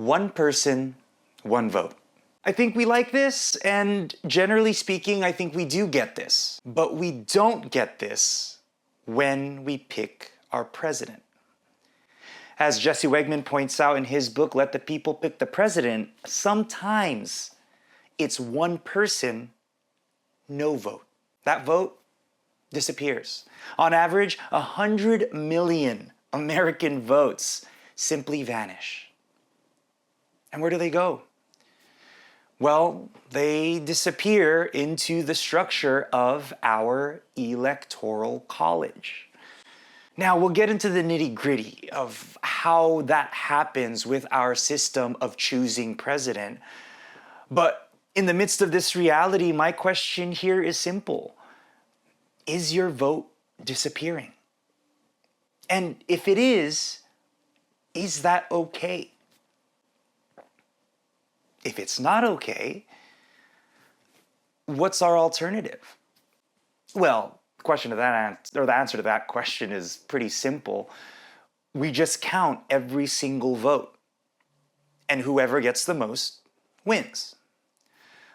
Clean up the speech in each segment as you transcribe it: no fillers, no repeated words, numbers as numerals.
One person, one vote. I think we like this, and generally speaking, I think we do get this. But we don't get this when we pick our president. As Jesse Wegman points out in his book, Let the People Pick the President, sometimes it's one person, no vote. That vote disappears. On average, 100 million American votes simply vanish. And where do they go? Well, they disappear into the structure of our Electoral College. Now, we'll get into the nitty-gritty of how that happens with our system of choosing president. But in the midst of this reality, my question here is simple. Is your vote disappearing? And if it is that okay? If it's not okay, what's our alternative? Well, the answer to that question is pretty simple. We just count every single vote, and whoever gets the most wins.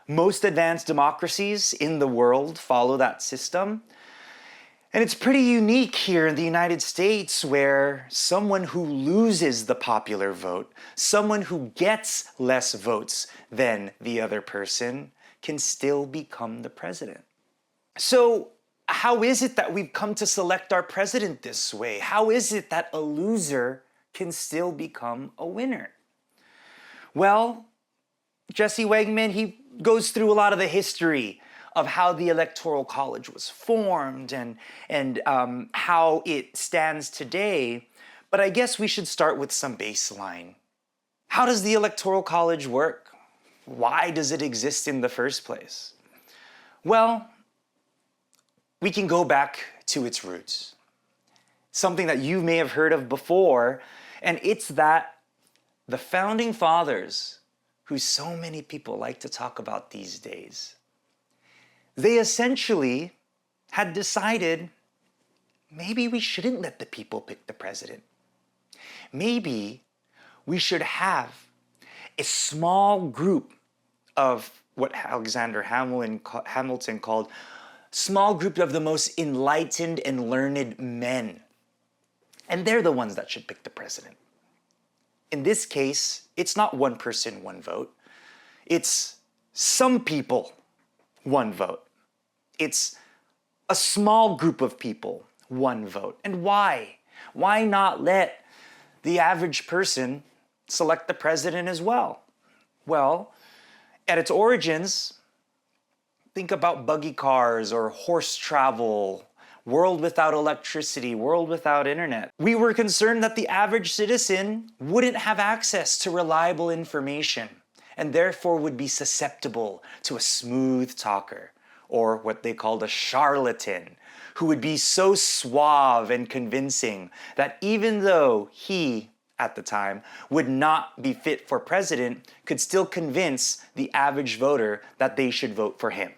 Most advanced democracies in the world follow that system. And it's pretty unique here in the United States, where someone who loses the popular vote, someone who gets less votes than the other person, can still become the president. So how is it that we've come to select our president this way? How is it that a loser can still become a winner? Well, Jesse Wegman, he goes through a lot of the history of how the Electoral College was formed and how it stands today. But I guess we should start with some baseline. How does the Electoral College work? Why does it exist in the first place? Well, we can go back to its roots. Something that you may have heard of before, and it's that the Founding Fathers, who so many people like to talk about these days, they essentially had decided maybe we shouldn't let the people pick the president. Maybe we should have a small group of what Alexander Hamilton called small group of the most enlightened and learned men. And they're the ones that should pick the president. In this case, it's not one person, one vote. It's some people, one vote. It's a small group of people, one vote. And why? Why not let the average person select the president as well? Well, at its origins, think about buggy cars or horse travel, world without electricity, world without internet. We were concerned that the average citizen wouldn't have access to reliable information and therefore would be susceptible to a smooth talker, or what they called a charlatan, who would be so suave and convincing that even though he, at the time, would not be fit for president, could still convince the average voter that they should vote for him.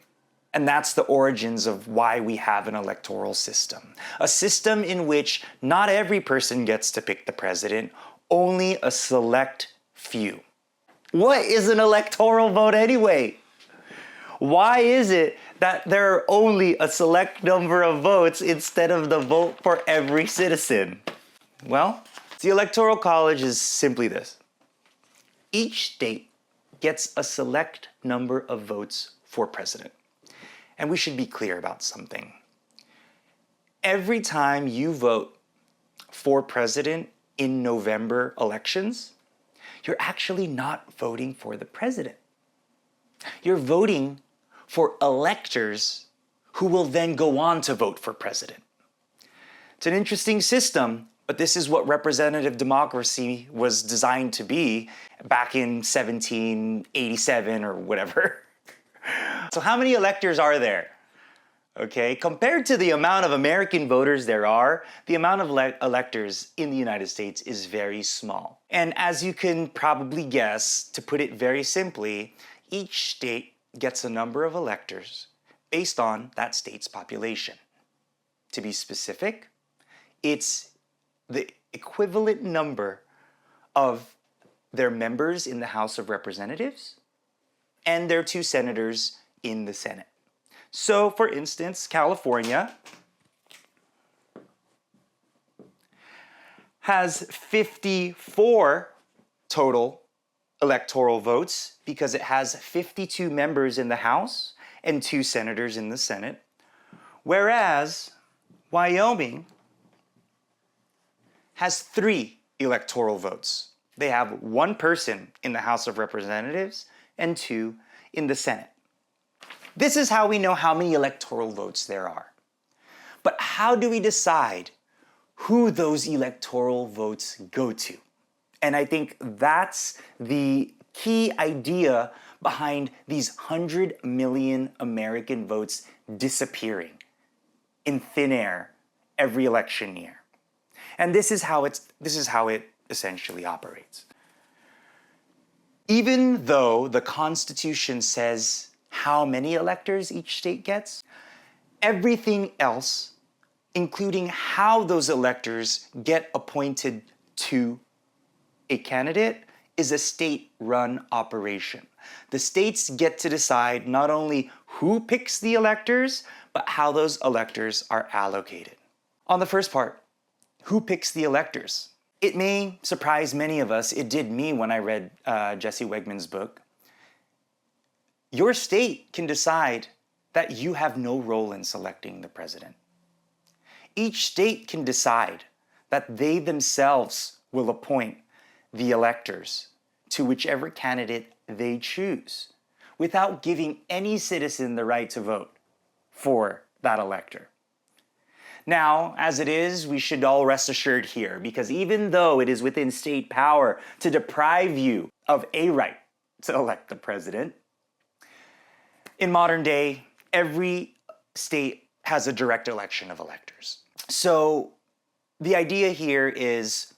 And that's the origins of why we have an electoral system. A system in which not every person gets to pick the president, only a select few. What is an electoral vote anyway? Why is it that there are only a select number of votes instead of the vote for every citizen? Well, the Electoral College is simply this. Each state gets a select number of votes for president. And we should be clear about something. Every time you vote for president in November elections, you're actually not voting for the president. You're voting for electors who will then go on to vote for president. It's an interesting system, but this is what representative democracy was designed to be back in 1787 or whatever. So how many electors are there? Okay, compared to the amount of American voters there are, the amount of electors in the United States is very small. And as you can probably guess, to put it very simply, each state gets a number of electors based on that state's population. To be specific, it's the equivalent number of their members in the House of Representatives and their 2 senators in the Senate. So, for instance, California has 54 total electoral votes because it has 52 members in the House and 2 senators in the Senate, whereas Wyoming has 3 electoral votes. They have 1 person in the House of Representatives and 2 in the Senate. This is how we know how many electoral votes there are. But how do we decide who those electoral votes go to? And I think that's the key idea behind these 100 million American votes disappearing in thin air every election year. And this is how it essentially operates. Even though the Constitution says how many electors each state gets, everything else, including how those electors get appointed to a candidate, is a state-run operation. The states get to decide not only who picks the electors, but how those electors are allocated. On the first part, who picks the electors? It may surprise many of us. It did me when I read Jesse Wegman's book. Your state can decide that you have no role in selecting the president. Each state can decide that they themselves will appoint the electors to whichever candidate they choose without giving any citizen the right to vote for that elector. Now, as it is, we should all rest assured here, because even though it is within state power to deprive you of a right to elect the president, in modern day, every state has a direct election of electors. So the idea here is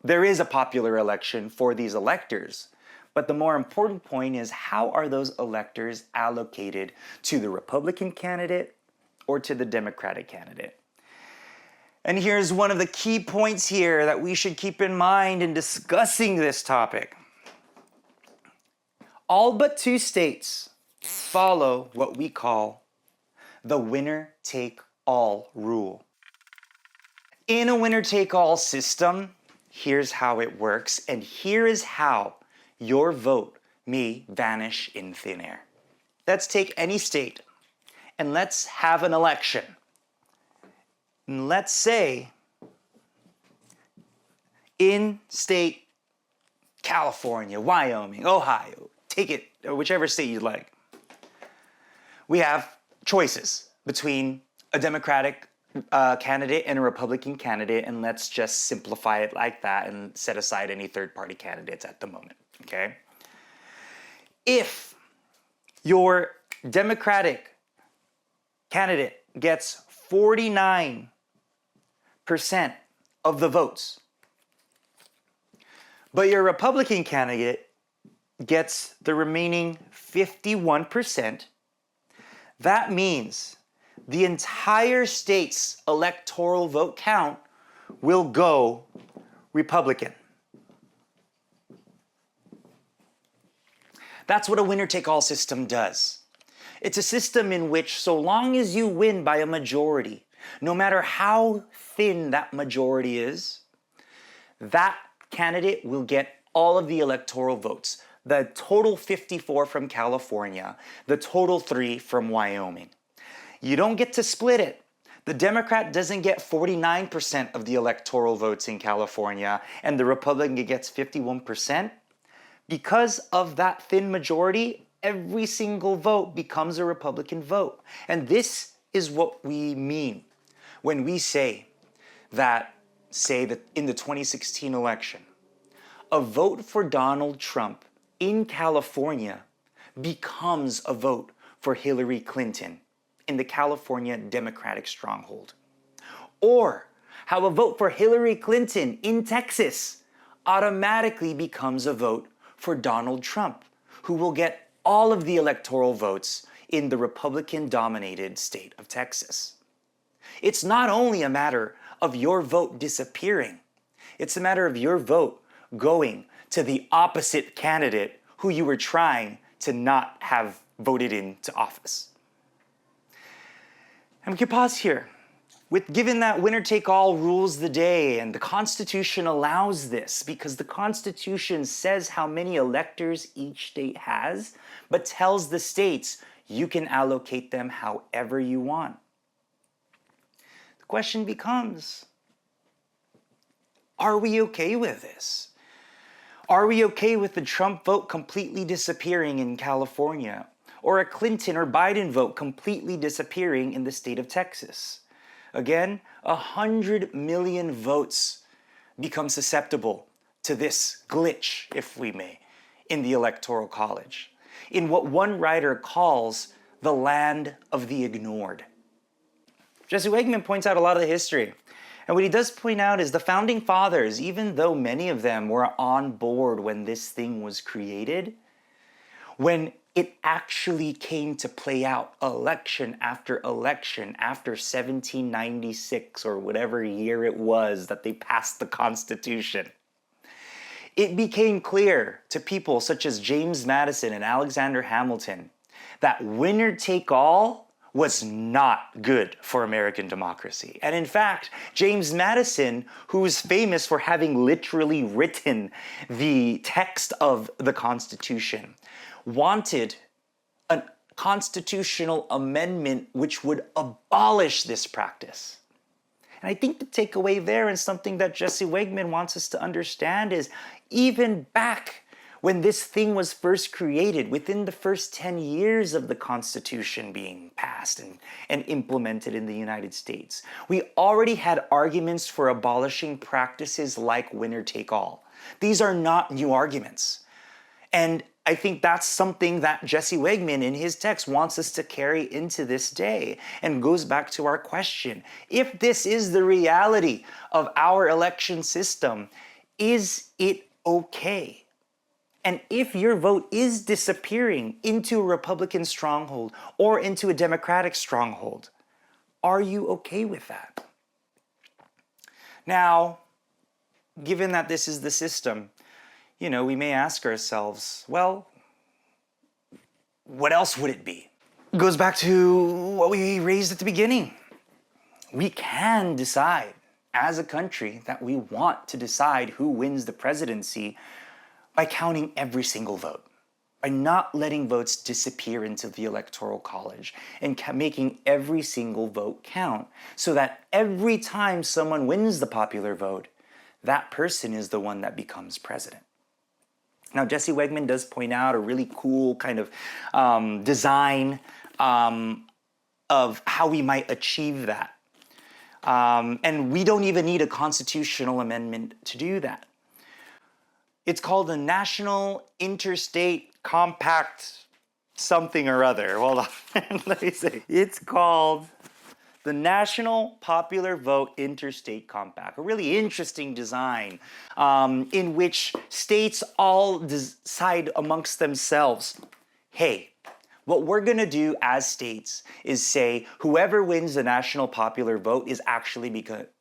there is a popular election for these electors, but the more important point is how are those electors allocated to the Republican candidate or to the Democratic candidate? And here's one of the key points here that we should keep in mind in discussing this topic. All but 2 states follow what we call the winner-take-all rule. In a winner-take-all system, here's how it works, and here is how your vote may vanish in thin air. Let's take any state, and let's have an election. And let's say in state California, Wyoming, Ohio, take it, or whichever state you'd like. We have choices between a Democratic candidate and a Republican candidate, and let's just simplify it like that and set aside any third-party candidates at the moment, okay? If your Democratic candidate gets 49% of the votes, but your Republican candidate gets the remaining 51%, that means the entire state's electoral vote count will go Republican. That's what a winner-take-all system does. It's a system in which, so long as you win by a majority, no matter how thin that majority is, that candidate will get all of the electoral votes. The total 54 from California, the total 3 from Wyoming. You don't get to split it. The Democrat doesn't get 49% of the electoral votes in California, and the Republican gets 51%. Because of that thin majority, every single vote becomes a Republican vote. And this is what we mean when we say that in the 2016 election, a vote for Donald Trump in California becomes a vote for Hillary Clinton in the California Democratic stronghold. Or how a vote for Hillary Clinton in Texas automatically becomes a vote for Donald Trump, who will get all of the electoral votes in the Republican-dominated state of Texas. It's not only a matter of your vote disappearing, it's a matter of your vote going to the opposite candidate who you were trying to not have voted into office. And we could pause here. Given that winner-take-all rules the day, and the Constitution allows this because the Constitution says how many electors each state has, but tells the states you can allocate them however you want. The question becomes, are we okay with this? Are we okay with the Trump vote completely disappearing in California, or a Clinton or Biden vote completely disappearing in the state of Texas? Again, 100 million votes become susceptible to this glitch, if we may, in the Electoral College, in what one writer calls the land of the ignored. Jesse Wegman points out a lot of the history. And what he does point out is the founding fathers, even though many of them were on board when this thing was created, when it actually came to play out election after 1796 or whatever year it was that they passed the Constitution, it became clear to people such as James Madison and Alexander Hamilton that winner take all was not good for American democracy. And in fact, James Madison, who is famous for having literally written the text of the Constitution, wanted a constitutional amendment which would abolish this practice. And I think the takeaway there, and something that Jesse Wegman wants us to understand, is even back when this thing was first created, within the first 10 years of the Constitution being passed and implemented in the United States, we already had arguments for abolishing practices like winner take all. These are not new arguments. And I think that's something that Jesse Wegman in his text wants us to carry into this day, and goes back to our question. If this is the reality of our election system, is it okay? And if your vote is disappearing into a Republican stronghold or into a Democratic stronghold, are you okay with that? Now, given that this is the system, we may ask ourselves, well, what else would it be? It goes back to what we raised at the beginning. We can decide as a country that we want to decide who wins the presidency by counting every single vote, by not letting votes disappear into the Electoral College, and making every single vote count, so that every time someone wins the popular vote, that person is the one that becomes president. Now, Jesse Wegman does point out a really cool kind of design of how we might achieve that. And we don't even need a constitutional amendment to do that. It's called the National Interstate Compact something or other. Hold on, let me see. It's called the National Popular Vote Interstate Compact, a really interesting design in which states all decide amongst themselves, hey, what we're going to do as states is say whoever wins the national popular vote is actually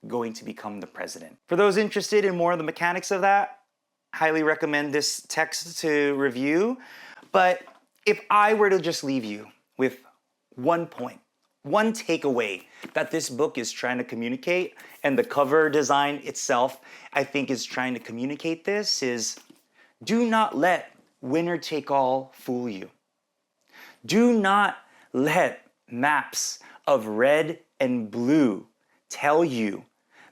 going to become the president. For those interested in more of the mechanics of that, highly recommend this text to review. But if I were to just leave you with one point, one takeaway that this book is trying to communicate, and the cover design itself, I think, is trying to communicate this, is do not let winner take all fool you. Do not let maps of red and blue tell you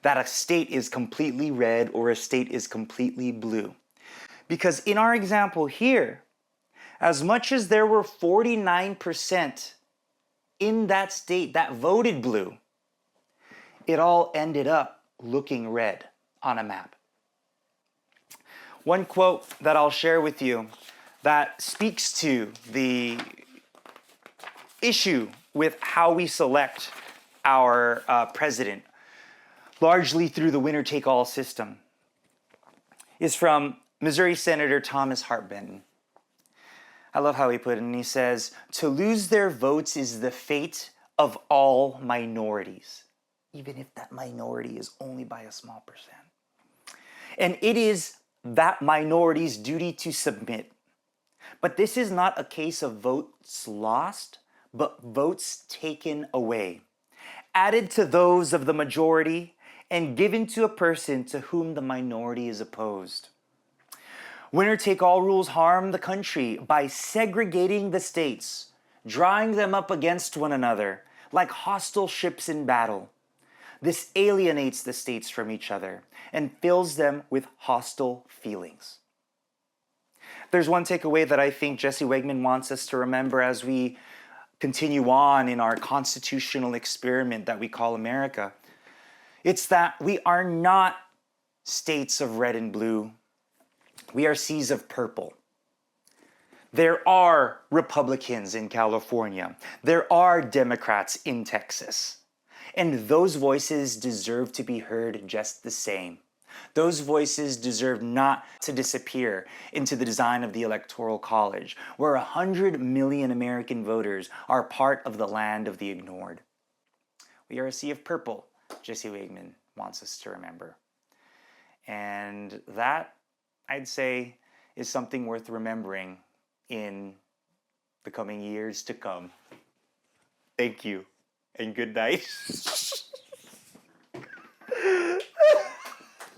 that a state is completely red or a state is completely blue. Because in our example here, as much as there were 49% in that state that voted blue, it all ended up looking red on a map. One quote that I'll share with you that speaks to the issue with how we select our president, largely through the winner-take-all system, is from Missouri Senator Thomas Hart Benton. I love how he put it, and he says, "To lose their votes is the fate of all minorities, even if that minority is only by a small percent. And it is that minority's duty to submit. But this is not a case of votes lost, but votes taken away, added to those of the majority, and given to a person to whom the minority is opposed. Winner-take-all rules harm the country by segregating the states, drawing them up against one another like hostile ships in battle. This alienates the states from each other and fills them with hostile feelings. There's one takeaway that I think Jesse Wegman wants us to remember as we continue on in our constitutional experiment that we call America. It's that we are not states of red and blue. We are seas of purple. There are Republicans in California. There are Democrats in Texas. And those voices deserve to be heard just the same. Those voices deserve not to disappear into the design of the Electoral College, where 100 million American voters are part of the land of the ignored. We are a sea of purple, Jesse Wegman wants us to remember. And that, I'd say, is something worth remembering in the coming years to come. Thank you, and good night.